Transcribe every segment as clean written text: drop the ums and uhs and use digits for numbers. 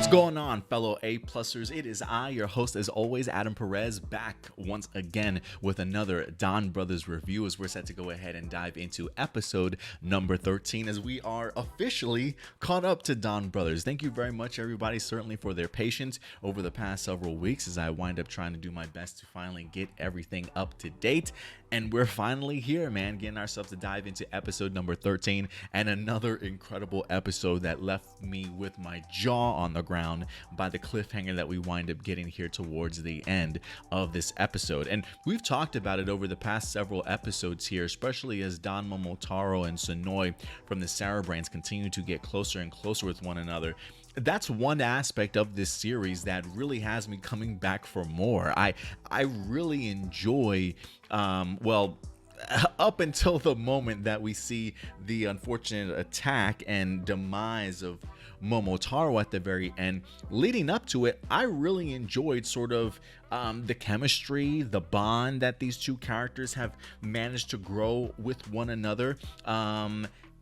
Going on, fellow A-plussers? It is I, your host as always, Adam Perez, back once again with another Don Brothers review as we're set to go ahead and dive into episode number 13 as we are officially caught up to Don Brothers. Thank you very much, everybody, certainly for their patience over the past several weeks as I wind up trying to do my best to finally get everything up to date. And we're finally here, man, getting ourselves to dive into episode number 13 and another incredible episode that left me with my jaw on the ground by the cliffhanger that we wind up getting here towards the end of this episode. And we've talked about it over the past several episodes here, especially as Don Momotaro and Sonoi from the Sarah Brains continue to get closer and closer with one another. That's one aspect of this series that really has me coming back for more. I really enjoy, up until the moment that we see the unfortunate attack and demise of Momotaro at the very end. Leading up to it, I really enjoyed sort of the chemistry, the bond that these two characters have managed to grow with one another.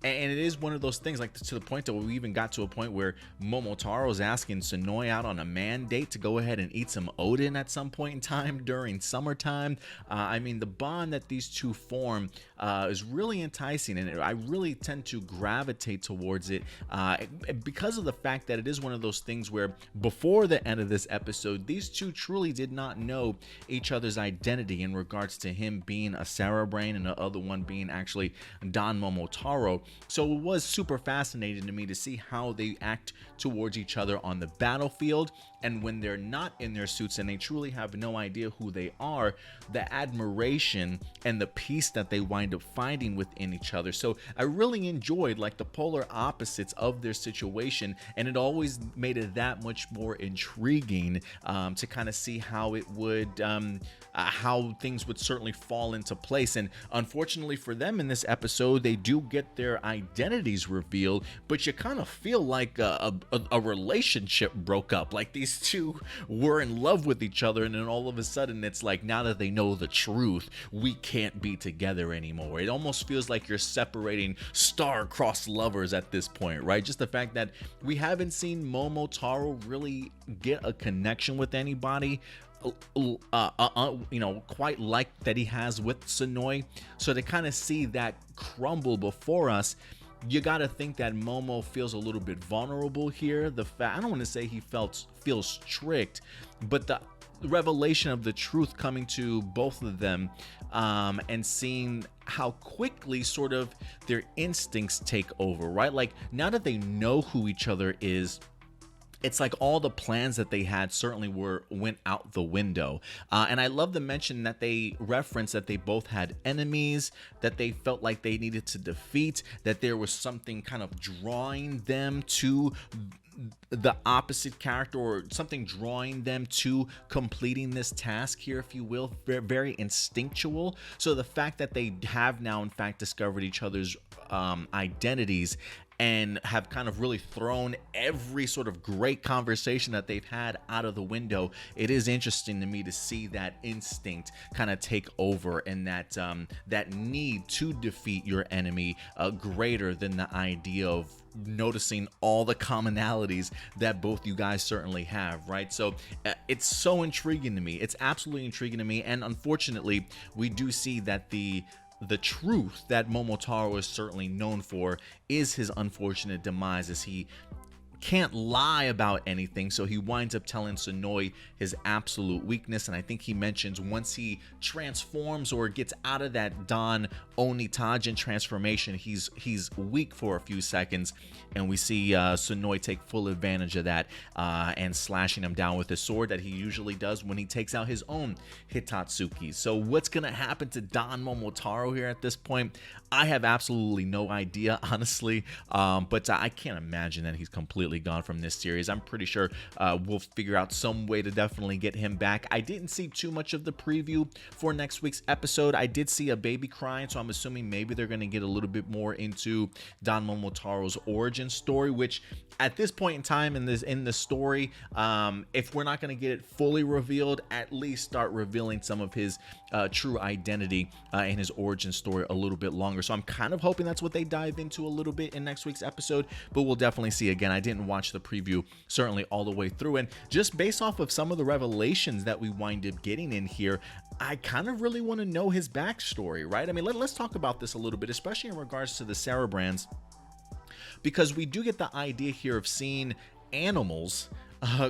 And it is one of those things, like to the point that we even got to a point where Momotaro's asking Sonoi out on a man date to go ahead and eat some Odin at some point in time during summertime. I mean, the bond that these two form is really enticing, and I really tend to gravitate towards it because of the fact that it is one of those things where before the end of this episode, these two truly did not know each other's identity in regards to him being a Sarah Brain and the other one being actually Don Momotaro. So it was super fascinating to me to see how they act towards each other on the battlefield, and when they're not in their suits and they truly have no idea who they are, the admiration and the peace that they wind up finding within each other. So I really enjoyed like the polar opposites of their situation, and it always made it that much more intriguing to kind of see how it would how things would certainly fall into place. And unfortunately for them in this episode, they do get their identities revealed, but you kind of feel like a relationship broke up, like these two were in love with each other, and then all of a sudden it's like, now that they know the truth, we can't be together anymore. It almost feels like you're separating star-crossed lovers at this point, right? Just the fact that we haven't seen Momotaro really get a connection with anybody quite like that he has with Sonoi. So to kind of see that crumble before us, you got to think that Momo feels a little bit vulnerable here. I don't want to say he feels tricked, but the revelation of the truth coming to both of them, and seeing how quickly sort of their instincts take over, right? Like now that they know who each other is, it's like all the plans that they had certainly went out the window. And I love the mention that they referenced that they both had enemies that they felt like they needed to defeat, that there was something kind of drawing them to the opposite character, or something drawing them to completing this task here, if you will. Very, very instinctual. So the fact that they have now in fact discovered each other's identities and have kind of really thrown every sort of great conversation that they've had out of the window, it is interesting to me to see that instinct kind of take over, and that need to defeat your enemy greater than the idea of noticing all the commonalities that both you guys certainly have, right? So it's so intriguing to me. It's absolutely intriguing to me, and unfortunately we do see that the truth that Momotaro is certainly known for is his unfortunate demise, as he can't lie about anything, so he winds up telling Sonoi his absolute weakness. And I think he mentions once he transforms or gets out of that Don Onitajin transformation, he's weak for a few seconds, and we see Sonoi take full advantage of that and slashing him down with his sword that he usually does when he takes out his own Hitatsuki. So what's gonna happen to Don Momotaro here at this point? I have absolutely no idea, honestly, but I can't imagine that he's completely gone from this series. I'm pretty sure we'll figure out some way to definitely get him back. I didn't see too much of the preview for next week's episode. I did see a baby crying, so I'm assuming maybe they're going to get a little bit more into Don Momotaro's origin story, which at this point in time in the story, if we're not going to get it fully revealed, at least start revealing some of his true identity and his origin story a little bit longer. So I'm kind of hoping that's what they dive into a little bit in next week's episode, but we'll definitely see. Again, I didn't didn't watch the preview certainly all the way through. And just based off of some of the revelations that we wind up getting in here, I kind of really want to know his backstory, right? I mean, let's talk about this a little bit, especially in regards to the Cerebrands, because we do get the idea here of seeing animals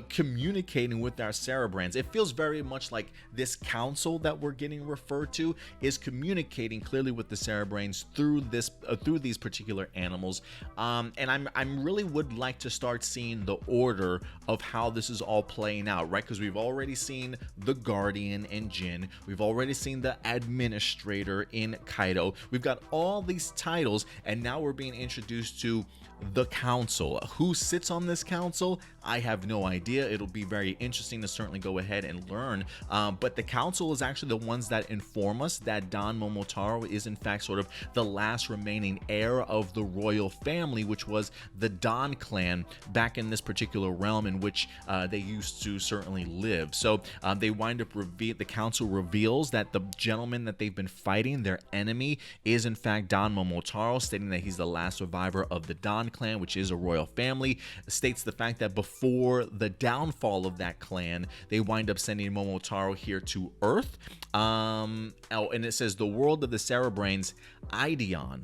communicating with our Cerebrands. It feels very much like this council that we're getting referred to is communicating clearly with the Cerebrands through these particular animals. And I'm really would like to start seeing the order of how this is all playing out, right? Because we've already seen the Guardian in Jin, we've already seen the Administrator in Kaido. We've got all these titles, and now we're being introduced to the council. Who sits on this council? I have no idea. It'll be very interesting to certainly go ahead and learn. But the council is actually the ones that inform us that Don Momotaro is in fact sort of the last remaining heir of the royal family, which was the Don clan back in this particular realm in which they used to certainly live. So they wind up the council reveals that the gentleman that they've been fighting, their enemy, is in fact Don Momotaro, stating that he's the last survivor of the Don clan, which is a royal family. States the fact that before the downfall of that clan, they wind up sending Momotaro here to Earth. And it says the world of the Cerebrains, Ideon.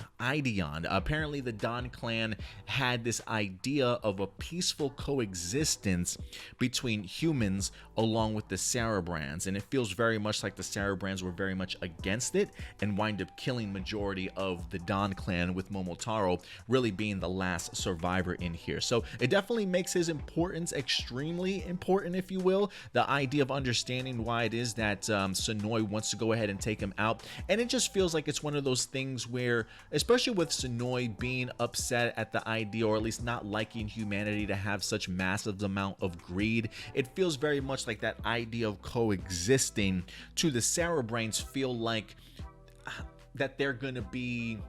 Apparently the Don clan had this idea of a peaceful coexistence between humans along with the Cerebrands, and it feels very much like the Cerebrands were very much against it and wind up killing majority of the Don clan, with Momotaro really being the last survivor in here. So it definitely makes his importance extremely important, if you will. The idea of understanding why it is that Sonoi wants to go ahead and take him out, and it just feels like it's one of those things where, especially with Sonoi being upset at the idea, or at least not liking humanity to have such massive amount of greed, it feels very much like that idea of coexisting to the Cerebrains feel like that they're gonna be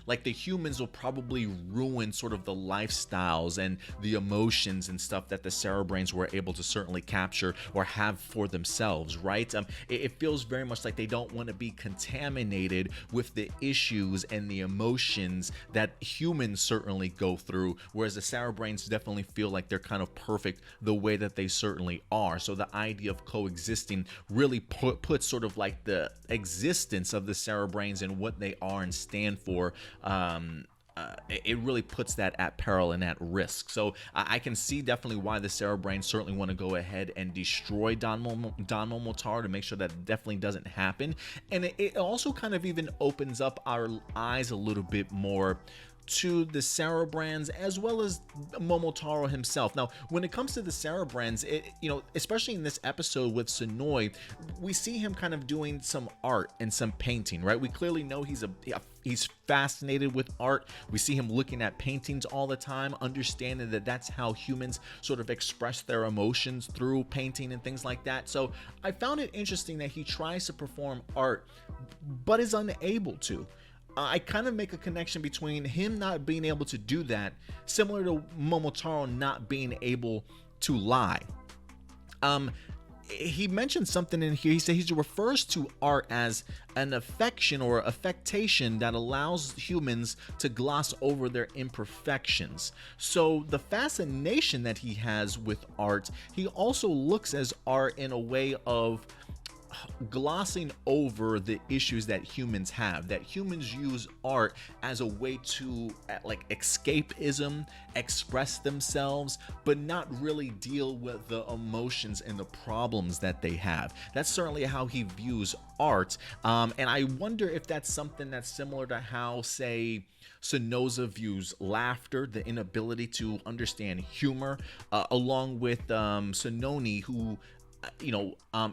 like the humans will probably ruin sort of the lifestyles and the emotions and stuff that the Cerebrains were able to certainly capture or have for themselves, right? It feels very much like they don't want to be contaminated with the issues and the emotions that humans certainly go through, whereas the Cerebrains definitely feel like they're kind of perfect the way that they certainly are. So the idea of coexisting really puts sort of like the existence of the Cerebrains and what they are and stand for, it really puts that at peril and at risk. So I can see definitely why the Cerebrains certainly want to go ahead and destroy Don Momotaro to make sure that definitely doesn't happen. And it also kind of even opens up our eyes a little bit more to the Cerebrands as well as Momotaro himself. Now, when it comes to the Cerebrands, especially in this episode with Sonoi, we see him kind of doing some art and some painting, right? We clearly know he's fascinated with art. We see him looking at paintings all the time, understanding that that's how humans sort of express their emotions through painting and things like that. So I found it interesting that he tries to perform art, but is unable to. I kind of make a connection between him not being able to do that, similar to Momotaro not being able to lie. He mentioned something in here. He refers to art as an affection or affectation that allows humans to gloss over their imperfections. So the fascination that he has with art, he also looks as art in a way of glossing over the issues that humans have, that humans use art as a way to like escapism, express themselves, but not really deal with the emotions and the problems that they have. That's certainly how he views art, and I wonder if that's something that's similar to how, say, Sonoza views laughter, the inability to understand humor, along with Sononi, who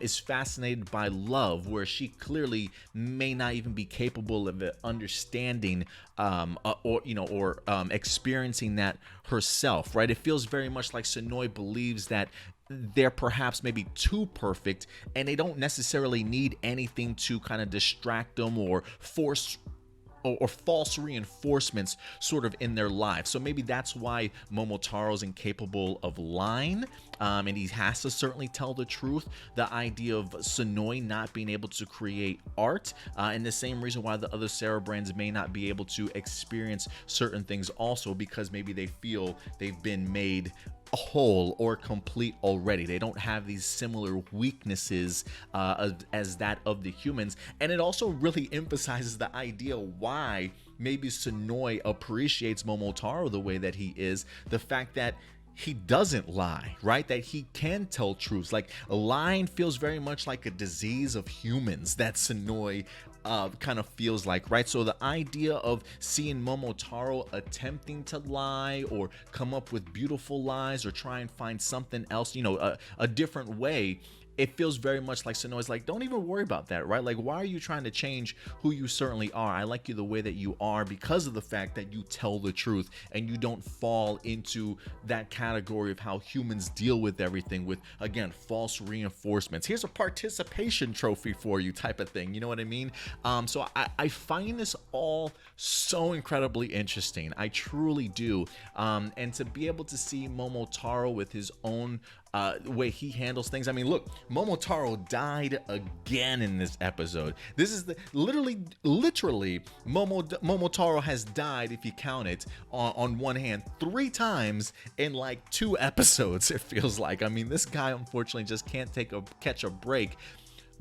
is fascinated by love, where she clearly may not even be capable of understanding or experiencing that herself, right? It feels very much like Sonoi believes that they're perhaps maybe too perfect and they don't necessarily need anything to kind of distract them or force or false reinforcements sort of in their lives. So maybe that's why Momotaro's incapable of lying, and he has to certainly tell the truth. The idea of Sonoi not being able to create art, and the same reason why the other Cerebrans may not be able to experience certain things also, because maybe they feel they've been made whole or complete already. They don't have these similar weaknesses as that of the humans. And it also really emphasizes the idea why maybe Sonoi appreciates Momotaro the way that he is, the fact that he doesn't lie, right? That he can tell truths. Like, lying feels very much like a disease of humans that Sonoi kind of feels like, right? So the idea of seeing Momotaro attempting to lie or come up with beautiful lies or try and find something else, you know, a different way, it feels very much like Sonoi's like, don't even worry about that, right? Like, why are you trying to change who you certainly are? I like you the way that you are because of the fact that you tell the truth and you don't fall into that category of how humans deal with everything with, again, false reinforcements. Here's a participation trophy for you type of thing. You know what I mean? So I find this all so incredibly interesting. I truly do. And to be able to see Momotaro with his own way he handles things. I mean, look, Momotaro died again in this episode. This is the literally Momotaro has died, if you count it on one hand, 3 times in like 2 episodes, it feels like. I mean, this guy unfortunately just can't catch a break.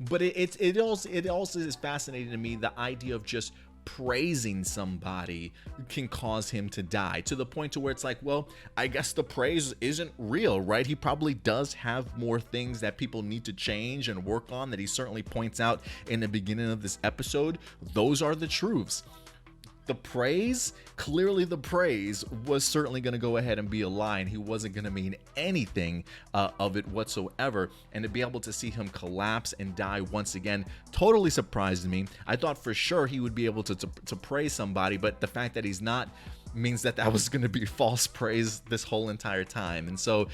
But it also is fascinating to me, the idea of just praising somebody can cause him to die, to the point to where it's like, well, I guess the praise isn't real, right? He probably does have more things that people need to change and work on that he certainly points out in the beginning of this episode. Those are the truths. The praise, clearly the praise was certainly going to go ahead and be a lie, and he wasn't going to mean anything of it whatsoever. And to be able to see him collapse and die once again totally surprised me. I thought for sure he would be able to praise somebody, but the fact that he's not means that was going to be false praise this whole entire time. And so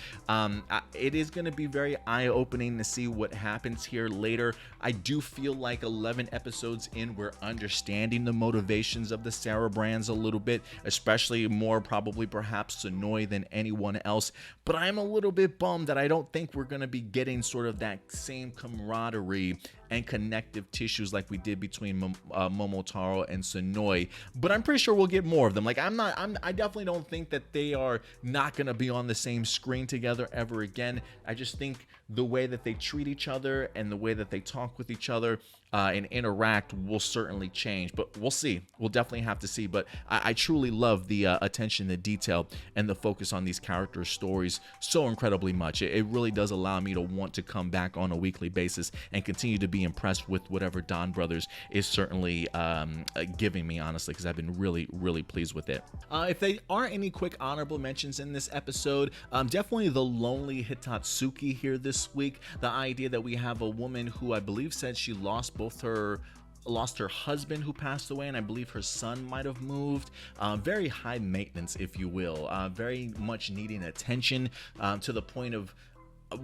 it is going to be very eye-opening to see what happens here later. I do feel like 11 episodes in, we're understanding the motivations of the Cerebrands a little bit, especially more probably perhaps Sonoi than anyone else. But I'm a little bit bummed that I don't think we're going to be getting sort of that same camaraderie and connective tissues like we did between Momotaro and Sonoi. But I'm pretty sure we'll get more of them. Like, I definitely don't think that they are not going to be on the same screen together ever again. I just think the way that they treat each other and the way that they talk with each other and interact will certainly change, but we'll see. We'll definitely have to see. But I truly love the attention to detail and the focus on these characters' stories so incredibly much. It really does allow me to want to come back on a weekly basis and continue to be impressed with whatever DonBrothers is certainly giving me, honestly, because I've been really, really pleased with it. If there are any quick honorable mentions in this episode, definitely the lonely Hitatsuki here this week. The idea that we have a woman who I believe said she lost her husband who passed away, and I believe her son might have moved. Very high maintenance, if you will, very much needing attention, to the point of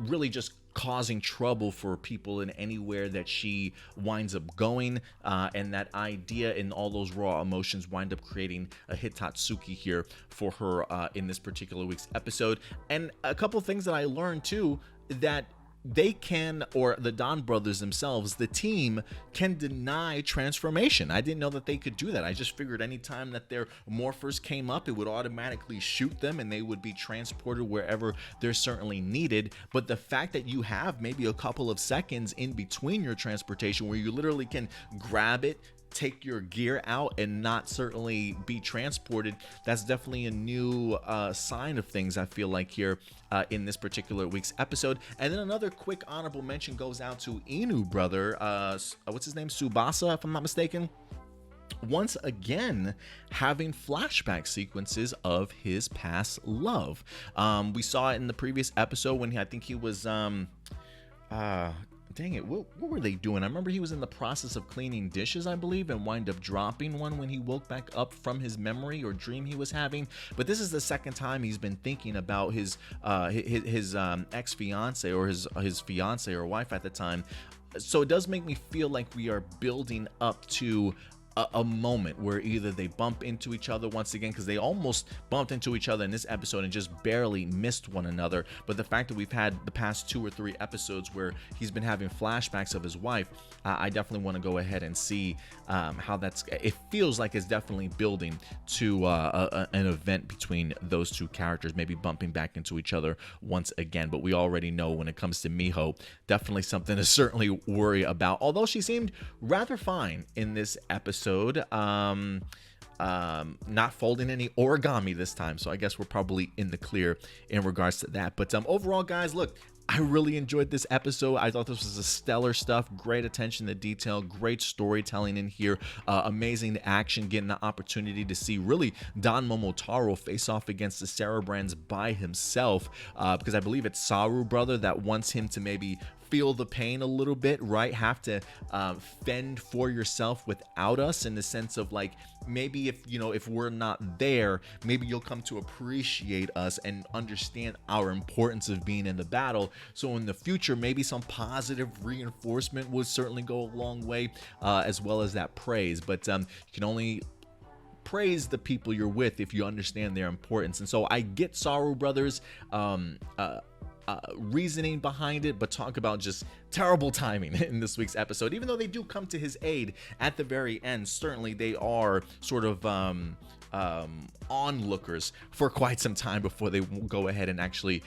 really just causing trouble for people in anywhere that she winds up going, and that idea and all those raw emotions wind up creating a Hitatsuki here for her in this particular week's episode. And a couple things that I learned too, that they can, or the DonBrothers themselves, the team can deny transformation. I didn't know that they could do that. I just figured anytime that their morphers came up, it would automatically shoot them and they would be transported wherever they're certainly needed. But the fact that you have maybe a couple of seconds in between your transportation where you literally can grab it, take your gear out, and not certainly be transported, that's definitely a new sign of things, I feel like, here in this particular week's episode. And then another quick honorable mention goes out to Inu brother, what's his name, Tsubasa, if I'm not mistaken, once again having flashback sequences of his past love. We saw it in the previous episode when I think he was dang it, what were they doing? I remember he was in the process of cleaning dishes, I believe, and wind up dropping one when he woke back up from his memory or dream he was having. But this is the second time he's been thinking about his ex-fiance, or his fiance or wife at the time. So it does make me feel like we are building up to a moment where either they bump into each other once again, because they almost bumped into each other in this episode and just barely missed one another. But the fact that we've had the past 2 or 3 episodes where he's been having flashbacks of his wife, I definitely want to go ahead and see how it feels like it's definitely building to an event between those 2 characters, maybe bumping back into each other once again. But we already know when it comes to Miho, definitely something to certainly worry about, although she seemed rather fine in this episode. Not folding any origami this time, so I guess we're probably in the clear in regards to that. But overall, guys, look, I really enjoyed this episode. I thought this was a stellar stuff. Great attention to detail, great storytelling in here, amazing action, getting the opportunity to see really Don Momotaro face off against the Cerebrands by himself, because I believe it's Saru brother that wants him to maybe feel the pain a little bit, right? Have to fend for yourself without us, in the sense of like, maybe if we're not there, maybe you'll come to appreciate us and understand our importance of being in the battle. So in the future, maybe some positive reinforcement would certainly go a long way, as well as that praise. But you can only praise the people you're with if you understand their importance. And so I get Saru brothers reasoning behind it, but talk about just terrible timing in this week's episode. Even though they do come to his aid at the very end, certainly they are sort of onlookers for quite some time before they go ahead and actually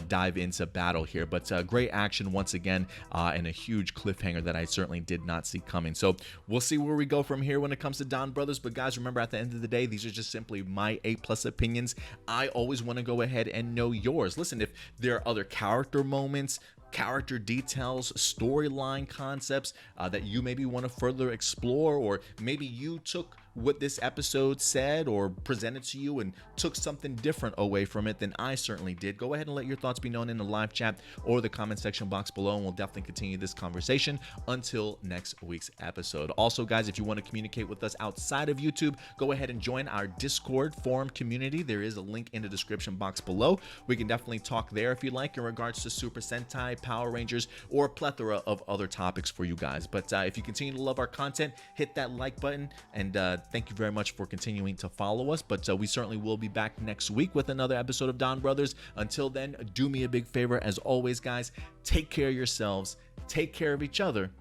dive into battle here. But great action once again, and a huge cliffhanger that I certainly did not see coming. So we'll see where we go from here when it comes to DonBrothers. But guys, remember, at the end of the day, these are just simply my A+ opinions. I always want to go ahead and know yours. Listen, if there are other character moments, character details, storyline concepts that you maybe want to further explore, or maybe you took what this episode said or presented to you and took something different away from it than I certainly did, go ahead and let your thoughts be known in the live chat or the comment section box below, and we'll definitely continue this conversation until next week's episode. Also, guys, if you want to communicate with us outside of YouTube, go ahead and join our Discord forum community. There is a link in the description box below. We can definitely talk there if you like in regards to Super Sentai, Power Rangers, or a plethora of other topics for you guys. But if you continue to love our content, hit that like button, and thank you very much for continuing to follow us. But we certainly will be back next week with another episode of DonBrothers. Until then, do me a big favor, as always, guys, take care of yourselves, take care of each other,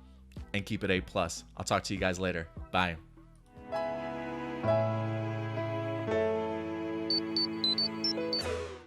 and keep it A+. I'll talk to you guys later. Bye.